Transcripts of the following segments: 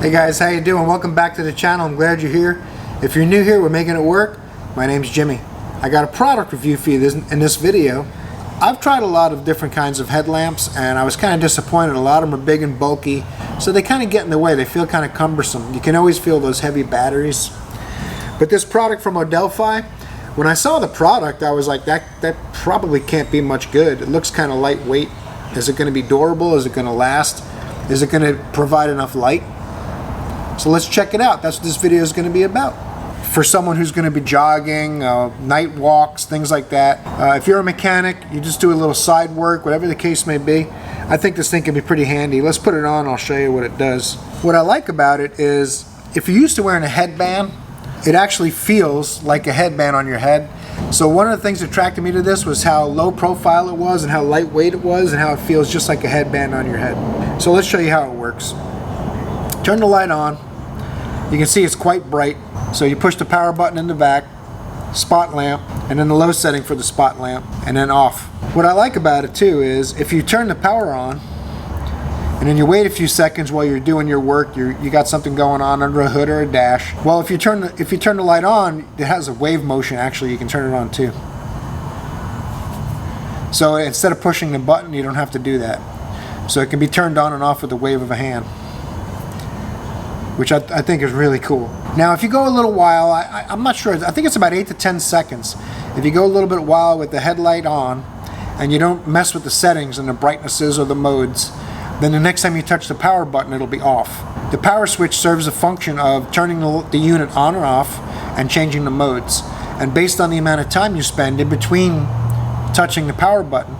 Hey guys, how you doing? Welcome back to the channel. I'm glad you're here. If you're new here, we're making it work. My name's Jimmy. I got a product review for you in this video. I've tried a lot of different kinds of headlamps and I was kind of disappointed. A lot of them are big and bulky, so they kind of get in the way. They feel kind of cumbersome. You can always feel those heavy batteries. But this product from Odelfi, when I saw the product, I was like, that probably can't be much good. It looks kind of lightweight. Is it going to be durable? Is it going to last? Is it going to provide enough light? So let's check it out. That's what this video is going to be about. For someone who's going to be jogging, night walks, things like that. If you're a mechanic, you just do a little side work, whatever the case may be. I think this thing can be pretty handy. Let's put it on, I'll show you what it does. What I like about it is, if you're used to wearing a headband, it actually feels like a headband on your head. So one of the things that attracted me to this was how low profile it was and how lightweight it was and how it feels just like a headband on your head. So let's show you how it works. Turn the light on. You can see it's quite bright. So you push the power button in the back, spot lamp, and then the low setting for the spot lamp, and then off. What I like about it too is if you turn the power on and then you wait a few seconds while you're doing your work, you got something going on under a hood or a dash. Well, if you turn the light on, it has a wave motion. Actually, you can turn it on too. So instead of pushing the button, you don't have to do that. So it can be turned on and off with the wave of a hand, which I think is really cool. Now, if you go a little while, I'm not sure, I think it's about 8 to 10 seconds. If you go a little bit while with the headlight on and you don't mess with the settings and the brightnesses or the modes, then the next time you touch the power button, it'll be off. The power switch serves a function of turning the unit on or off and changing the modes. And based on the amount of time you spend in between touching the power button,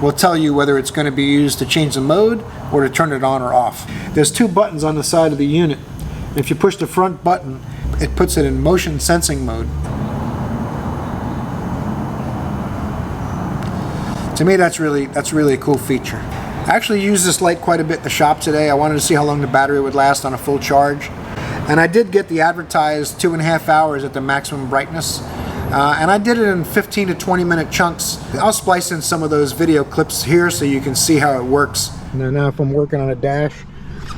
will tell you whether it's going to be used to change the mode or to turn it on or off. There's two buttons on the side of the unit. If you push the front button, it puts it in motion sensing mode. To me, that's really a cool feature. I actually used this light quite a bit in the shop today. I wanted to see how long the battery would last on a full charge. And I did get the advertised 2.5 hours at the maximum brightness. And I did it in 15 to 20 minute chunks. I'll splice in some of those video clips here so you can see how it works. Now if I'm working on a dash,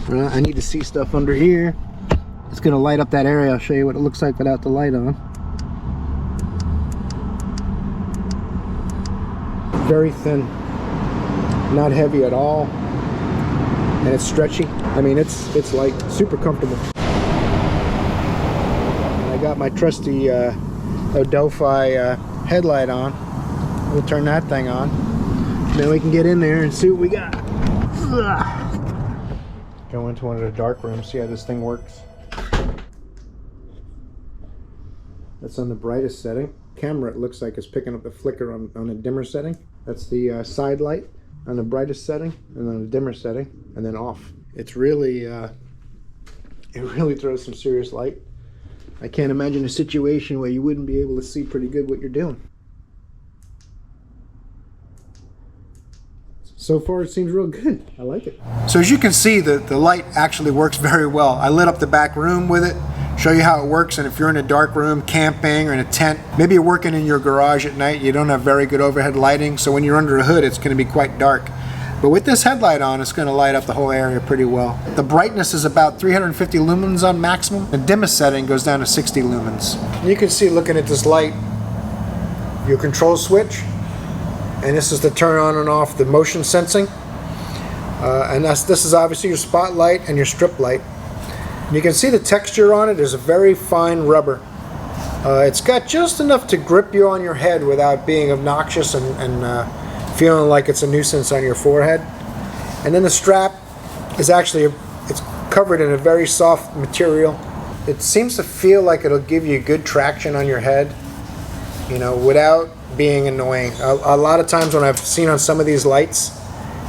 I need to see stuff under here. It's going to light up that area. I'll show you what it looks like without the light on. Very thin, not heavy at all, and it's stretchy. I mean, it's like super comfortable. And I got my trusty Odelfi headlight on. We'll turn that thing on. Then we can get in there and see what we got. Go into one of the dark rooms, see how this thing works. That's on the brightest setting. Camera, it looks like it's picking up the flicker on a dimmer setting. That's the side light on the brightest setting, and on the dimmer setting, and then off. It's really, it really throws some serious light. I can't imagine a situation where you wouldn't be able to see pretty good what you're doing. So far it seems real good. I like it. So as you can see, the light actually works very well. I lit up the back room with it, show you how it works. And if you're in a dark room, camping, or in a tent, maybe you're working in your garage at night, you don't have very good overhead lighting, so when you're under a hood it's going to be quite dark. But with this headlight on, it's going to light up the whole area pretty well. The brightness is about 350 lumens on maximum. The dimmest setting goes down to 60 lumens. You can see, looking at this light, your control switch, and this is to turn on and off the motion sensing. And this is obviously your spotlight and your strip light. You can see the texture on it is a very fine rubber. It's got just enough to grip you on your head without being obnoxious and feeling like it's a nuisance on your forehead. And then the strap is actually, it's covered in a very soft material. It seems to feel like it'll give you good traction on your head, you know, without being annoying. A lot of times when I've seen on some of these lights,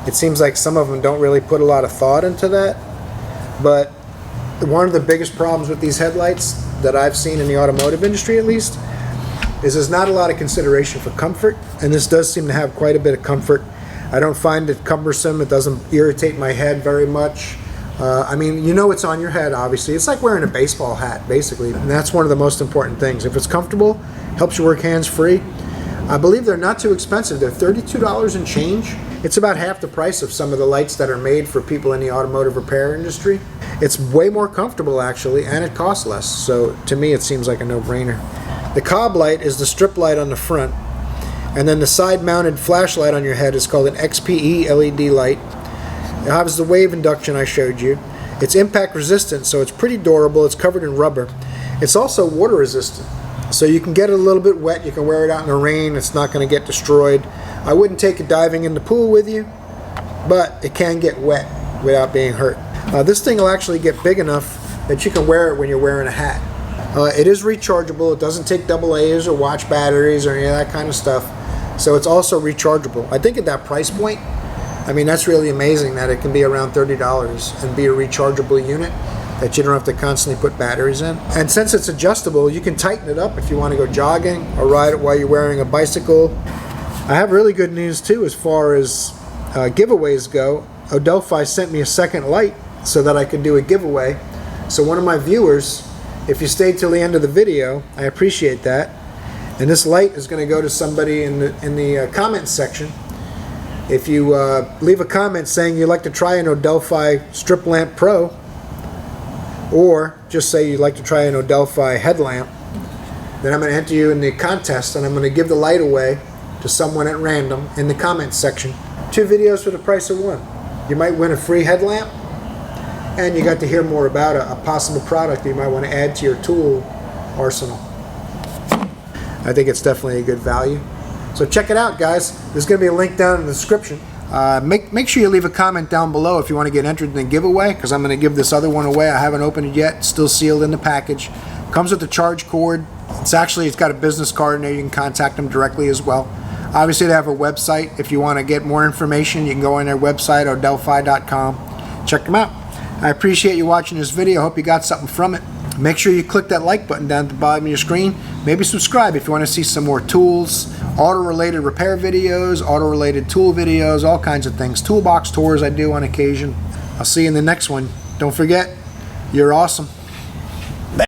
it seems like some of them don't really put a lot of thought into that. But one of the biggest problems with these headlights that I've seen in the automotive industry, at least, is there's not a lot of consideration for comfort, and this does seem to have quite a bit of comfort. I don't find it cumbersome. It doesn't irritate my head very much. I mean, you know, it's on your head, obviously. It's like wearing a baseball hat, basically, and that's one of the most important things. If it's comfortable, helps you work hands-free. I believe they're not too expensive. They're $32 and change. It's about half the price of some of the lights that are made for people in the automotive repair industry. It's way more comfortable actually, and it costs less. So to me it seems like a no-brainer. The cob light is the strip light on the front, and then the side-mounted flashlight on your head is called an XPE LED light. It has the wave induction I showed you. It's impact resistant, so it's pretty durable. It's covered in rubber. It's also water resistant, so you can get it a little bit wet. You can wear it out in the rain. It's not going to get destroyed. I wouldn't take it diving in the pool with you, but it can get wet without being hurt. This thing will actually get big enough that you can wear it when you're wearing a hat. It is rechargeable. It doesn't take AA's or watch batteries or any of that kind of stuff, so it's also rechargeable. I think at that price point, I mean, that's really amazing that it can be around $30 and be a rechargeable unit that you don't have to constantly put batteries in. And since it's adjustable, you can tighten it up if you want to go jogging or ride it while you're wearing a bicycle. I have really good news too as far as giveaways go. Odelfi sent me a second light so that I could do a giveaway. So one of my viewers, if you stayed till the end of the video, I appreciate that. And this light is going to go to somebody in the comment section. If you leave a comment saying you'd like to try an Odelfi Striplamp Pro, or just say you'd like to try an Odelfi headlamp, then I'm going to enter you in the contest, and I'm going to give the light away to someone at random in the comments section. 2 videos for the price of 1. You might win a free headlamp, and you got to hear more about a possible product that you might want to add to your tool arsenal. I think it's definitely a good value. So check it out, guys. There's going to be a link down in the description. Make sure you leave a comment down below if you want to get entered in the giveaway, because I'm going to give this other one away. I haven't opened it yet. It's still sealed in the package. Comes with the charge cord. It's got a business card in there. You can contact them directly as well. Obviously, they have a website. If you want to get more information, you can go on their website, odelfi.com. Check them out. I appreciate you watching this video. I hope you got something from it. Make sure you click that like button down at the bottom of your screen. Maybe subscribe if you want to see some more tools, auto-related repair videos, auto-related tool videos, all kinds of things. Toolbox tours I do on occasion. I'll see you in the next one. Don't forget, you're awesome.